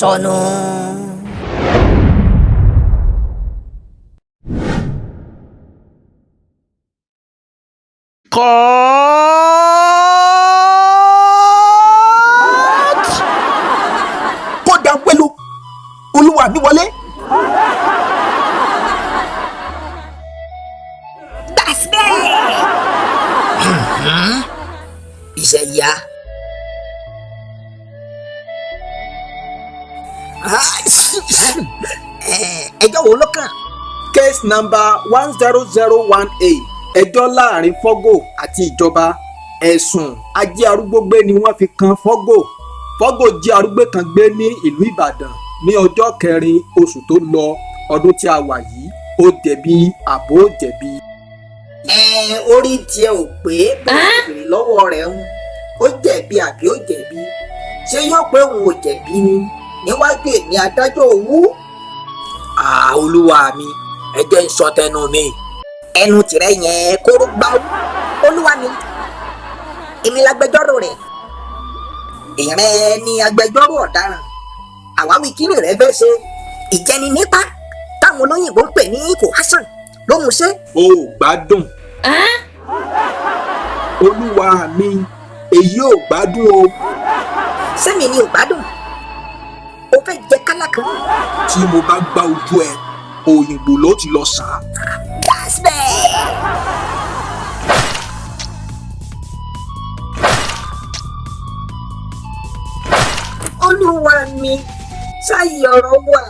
Isonu. Kódà pẹ̀lú olúwa mi wọlé. That's me. Iṣẹ́ yá. Ẹjọ́ wo ló kàn? Case number 10018 ẹjọ́ láàrin Fọ́gò àti ìjọba. Ẹ̀sùn ají arúgbó gbé ni wọ́n fi kan Fọ́gò. Fọ́gò jí arúgbó kan gbé ní ìlú Ìbàdàn ní ọjọ́ 4 oṣù tó lọ ọdún tí a wà yìí. Ó jẹ̀bi àbó jẹ̀bi. Orí tiẹ̀ ò pé bèrè lọ́wọ́ rẹ̀ ń ó jẹ̀bi àbí ó jẹ̀bi ṣé yóò pé òun ò jẹ̀bi ni níwájú èmi adájọ́ òwú. Olúwa mi ẹ jẹ́ ń sọ tẹnu mi. Ẹnu tìrẹ yẹn kóró gbáwó. Olúwa mi èmi lágbẹjọ́rò rẹ̀ ìrẹ́ ni agbẹjọ́rò ọ̀daràn. Àwáwí kíni rẹ̀ fẹ́ ṣe ìjẹni nípa táwọn olóyìnbó ń pè ní coercion ló mú ṣe. O ò gbádùn. Olúwa mi èyí ò gbádùn o. Sẹ́mi ni ò gbádùn. O fẹ́ jẹ kálá kan. Tí mo bá gbá ojú ẹ òyìnbó ló ti lọ sá. Gasbẹ̀. Olúwa mi ṣáàyè ọ̀rọ̀ wà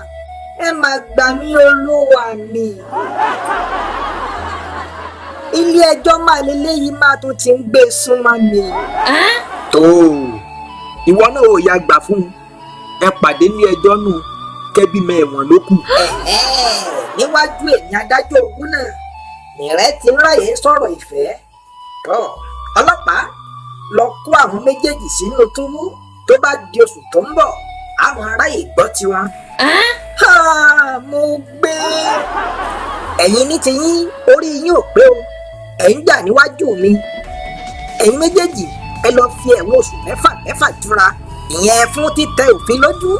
ẹ máa gbà mí olúwa mi. Ilé ẹjọ́ máa lélẹ́yìí máa tún ti ń gbé súnmọ́ mi. Tó ìwọ náà ò yá gbà fún un. Ẹ pàdé ní ẹjọ́ nù kẹ́bí mẹ́wọ̀n ló kù. Níwájú èmi adájọ́ ògún náà nìrẹ́ ti ń ráyè sọ̀rọ̀ ìfẹ́. Ọlọ́pàá lọ kó àwọn méjèèjì sínú túbú tó bá di oṣù tó ń bọ̀ àwọn aráyè gbọ́ tiwọn. Mo gbé. Ẹ̀yin ní tiyín orí yín ò pé o ẹ̀ ń jà níwájú mi. Ẹ̀yin méjèèjì ẹ lọ fi ẹ̀wọ̀n oṣù mẹ́fà jura ìyẹn fún títẹ òfin lójú.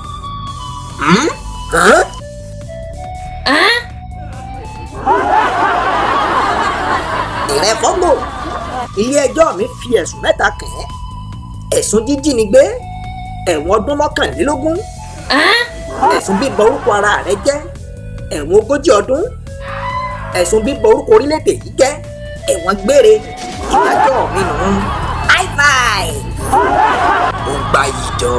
Ìrẹ́ Fọ́gò ilé ẹjọ́ mi fi ẹ̀sùn 3 kàn ẹ́. Ẹ̀sùn jíjínigbé ẹ̀wọ̀n ọdún 21. Ẹ̀sùn bíbọ orúkọ ara rẹ jẹ́ ẹ̀wọ̀n 40 ọdún. Ẹ̀sùn bíbọ orúkọ orílẹ̀-èdè yìí jẹ́ ẹ̀wọ̀n gbére. Ìdájọ́ mi nù. High five. Ó gba ìjọ.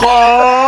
Kọ́.